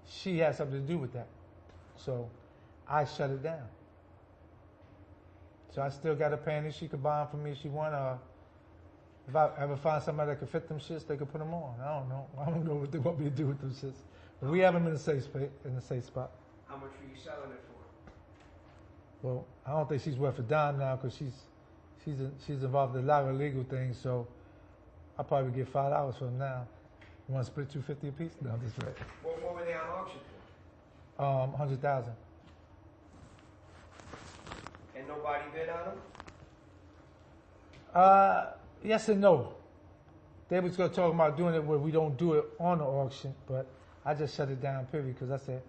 she had something to do with that. So I shut it down. So I still got a panty. She could buy them for me if she want. If I ever find somebody that could fit them shits, they could put them on. I don't know. I don't know what they want me to do with them shits. But we have them in the safe spot. How much were you selling it for? Well, I don't think she's worth a dime now because she's involved in a lot of illegal things. So I'll probably get $5 from now. You want to split $250 a piece? No, I'm just right. What were they on auction for? 100,000. And nobody bid on them? Yes and no. They was going to talk about doing it where we don't do it on the auction, but I just shut it down, period, because I said,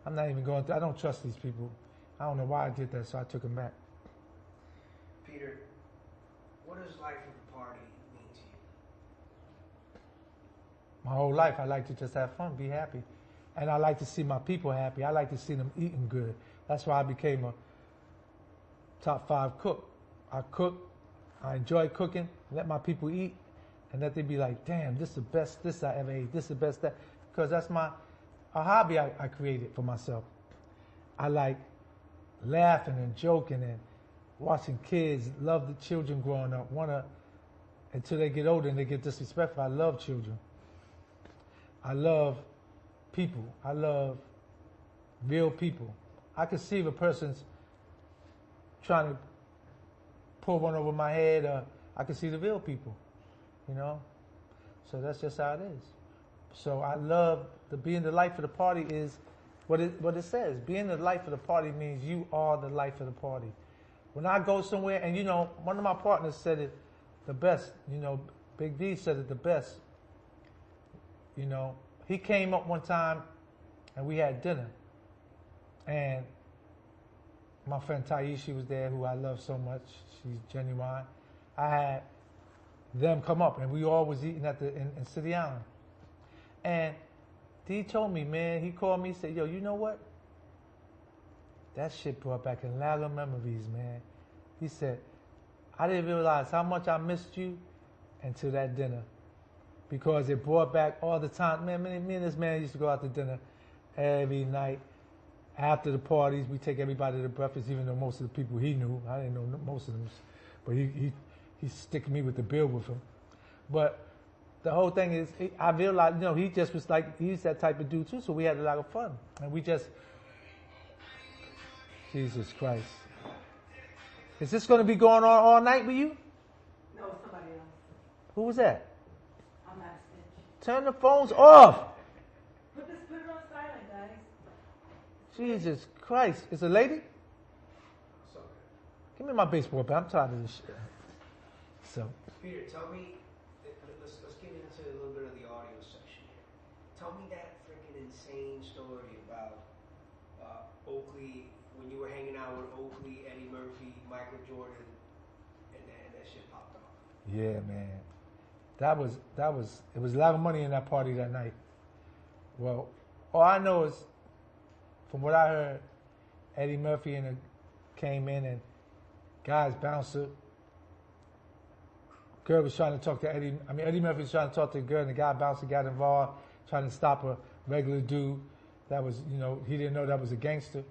I'm not even going to, I don't trust these people. I don't know why I did that, so I took them back. Peter, what does life of the party mean to you? My whole life, I like to just have fun, be happy. And I like to see my people happy. I like to see them eating good. That's why I became a top 5 cook. I cook. I enjoy cooking, let my people eat, and let them be like, damn, this is the best this I ever ate, this is the best that, because that's a hobby I created for myself. I like laughing and joking and watching kids, love the children growing up, until they get older and they get disrespectful. I love children. I love people. I love real people. I can see if a person's trying to pull one over my head, I can see the real people, you know? So that's just how it is. So I love being the life of the party is what it says. Being the life of the party means you are the life of the party. When I go somewhere, and you know, one of my partners said it the best, you know, Big V said it the best. You know, he came up one time and we had dinner. And my friend Taishi was there, who I love so much. She's genuine. I had them come up, and we all was eating in City Island. And he told me, man, he called me, said, yo, you know what? That shit brought back a lot of memories, man. He said, I didn't realize how much I missed you until that dinner. Because it brought back all the time. Man, me and this man used to go out to dinner every night. After the parties, we take everybody to breakfast, even though most of the people he knew, I didn't know most of them, but he's sticking me with the bill with him. But the whole thing is, I realized, you know, he just was like, he's that type of dude too, so we had a lot of fun. And we just, Jesus Christ. Is this going to be going on all night with you? No, somebody else. Who was that? I'm not Stitch. Turn the phones off. Put it on silent, guys. Jesus Christ. It's a lady? Sorry. Give me my baseball bat. I'm tired of this shit. So. Peter, tell me, let's get into a little bit of the audio section here. Tell me that freaking insane story about Oakley, when you were hanging out with Oakley, Eddie Murphy, Michael Jordan, and that shit popped off. Yeah, man. It was a lot of money in that party that night. Well, all I know is, from what I heard, Eddie Murphy came in and guys bouncer. Girl was trying to talk to Eddie Murphy was trying to talk to the girl, and the guy bouncer got involved, trying to stop a regular dude that was, you know, he didn't know that was a gangster,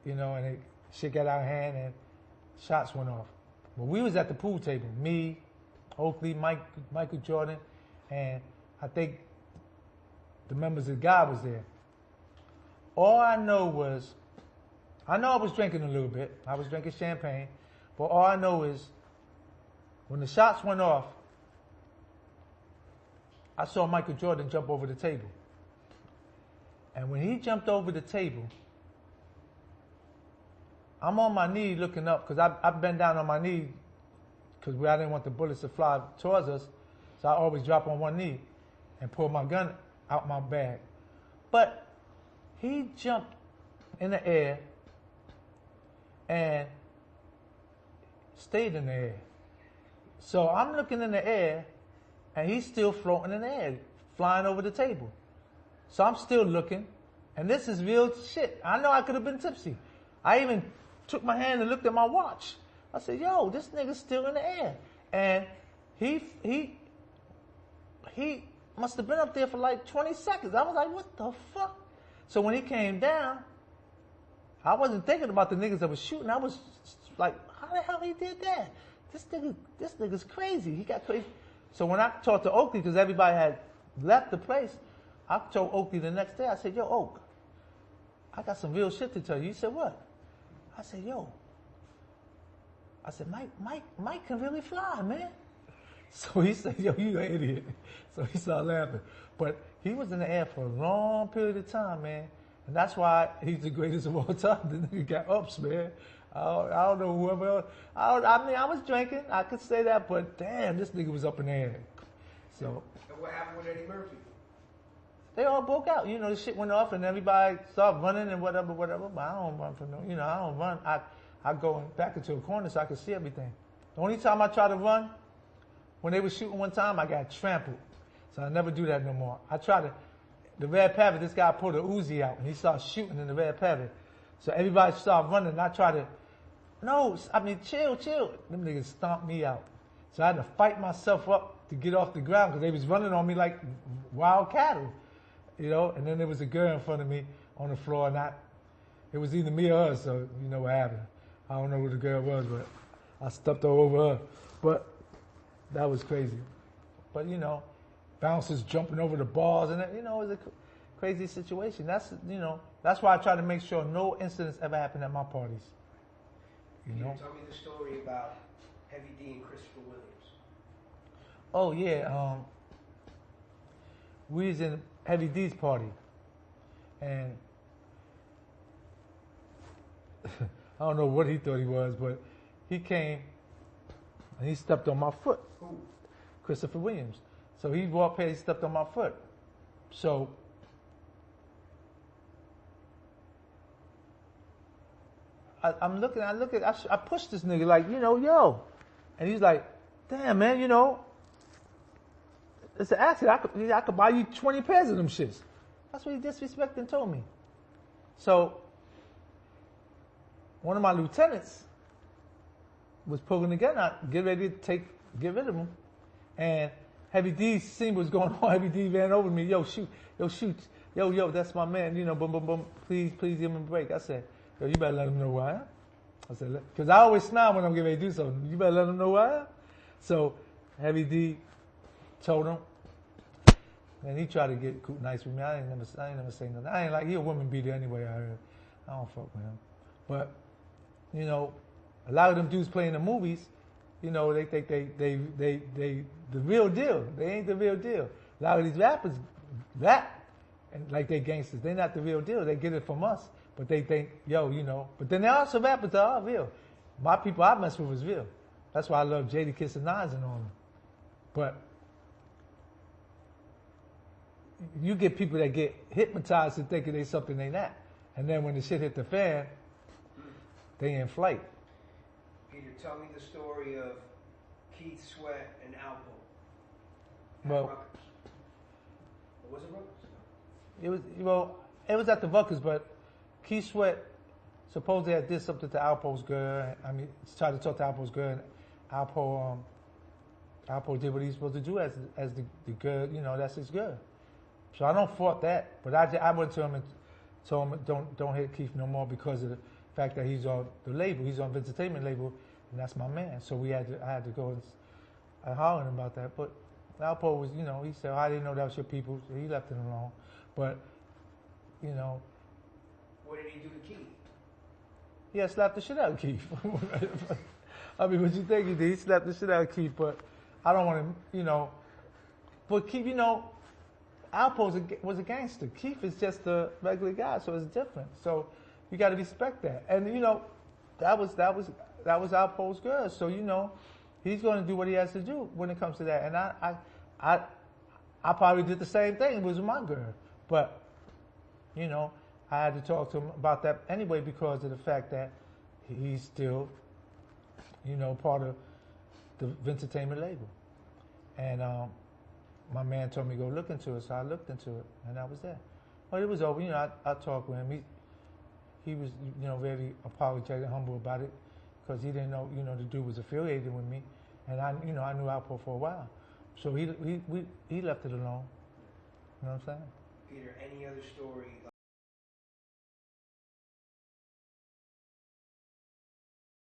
you know, and shit got out of hand and shots went off. But we was at the pool table, me, Oakley, Michael Jordan, and I think the members of God was there. All I know was, I was drinking a little bit. I was drinking champagne. But all I know is, when the shots went off, I saw Michael Jordan jump over the table. And when he jumped over the table, I'm on my knee looking up, because I've been down on my knee, because I didn't want the bullets to fly towards us. So I always drop on one knee and pull my gun out my bag. But he jumped in the air and stayed in the air. So I'm looking in the air, and he's still floating in the air, flying over the table. So I'm still looking, and this is real shit. I know I could have been tipsy. I even took my hand and looked at my watch. I said, yo, this nigga's still in the air. And he must have been up there for like 20 seconds. I was like, what the fuck? So when he came down, I wasn't thinking about the niggas that was shooting. I was like, how the hell he did that? This nigga's crazy. He got crazy. So when I talked to Oakley, because everybody had left the place, I told Oakley the next day, I said, yo, Oak, I got some real shit to tell you. He said, what? I said, yo. I said, Mike can really fly, man. So he said, yo, you an idiot. So he started laughing. But he was in the air for a long period of time, man. And that's why he's the greatest of all time. The nigga got ups, man. I don't know whoever else. I mean, I was drinking. I could say that, but damn, this nigga was up in the air. So. And what happened with Eddie Murphy? They all broke out. You know, the shit went off and everybody started running and whatever. But I don't run for no, I don't run. I go back into a corner so I can see everything. The only time I try to run, when they were shooting one time, I got trampled. So I never do that no more. I try to, the Red Pavot, this guy pulled a Uzi out and he started shooting in the Red Pavot. So everybody started running and I try to, chill. Them niggas stomped me out. So I had to fight myself up to get off the ground because they was running on me like wild cattle, and then there was a girl in front of me on the floor and it was either me or her, so you know what happened. I don't know who the girl was, but I stepped all over her. But that was crazy. But, bouncers jumping over the bars and, it was a crazy situation. That's why I try to make sure no incidents ever happen at my parties. Tell me the story about Heavy D and Christopher Williams. Oh, yeah. We was in Heavy D's party. And I don't know what he thought he was, but he came and he stepped on my foot. Who? Christopher Williams. So he walked past, he stepped on my foot. So I pushed this nigga like, yo. And he's like, damn, man, it's an accident. I could buy you 20 pairs of them shits. That's what he disrespected and told me. So one of my lieutenants was pulling the gun out, get ready to get rid of him. And Heavy D seen what was going on. Heavy D ran over me. Yo, shoot. Yo, that's my man. Boom, boom, boom. Please give him a break. I said, yo, you better let him know who I am. I said, because I always smile when I'm getting ready to do something. You better let him know who I am. So Heavy D told him. And he tried to get nice with me. I ain't never say nothing. I ain't like, he a woman beater anyway, I heard. I don't fuck with him. But, a lot of them dudes playing the movies, they think they the real deal. They ain't the real deal. A lot of these rappers rap and like they gangsters. They not the real deal. They get it from us, but they think, But then there are some rappers that are real. My people I mess with is real. That's why I love Jadakiss and Nas and all them. But you get people that get hypnotized and thinking they something they not, and then when the shit hit the fan, they in flight. Peter, tell me the story of Keith Sweat and Alpo. Well, Rutgers. Or was it Rutgers? It was at the Rutgers, but Keith Sweat supposedly had did something to Alpo's girl. Tried to talk to Alpo's girl, and Alpo did what he's supposed to do as the girl. That's his girl. So I don't fault that, but I went to him and told him don't hit Keith no more because of the fact that he's on the label. He's on Vince Entertainment label, and that's my man. So I had to go and holler at him about that. But Alpo was, he said, I didn't know that was your people, so he left it alone. But, what did he do to Keith? He had slapped the shit out of Keith. What you think he did? He slapped the shit out of Keith, but I don't want to, but Keith, Alpo was a gangster. Keith is just a regular guy, so it's different. So you got to respect that. And that was Alpo's girl. So he's going to do what he has to do when it comes to that. And I probably did the same thing. It was my girl, but I had to talk to him about that anyway because of the fact that he's still part of the Vince Entertainment label. And my man told me to go look into it, so I looked into it, and I was there. Well, it was over. I talked with him. He was, very apologetic, humble about it, because he didn't know, the dude was affiliated with me, and I knew Alpo for a while, so he left it alone. You know what I'm saying? Peter, any other story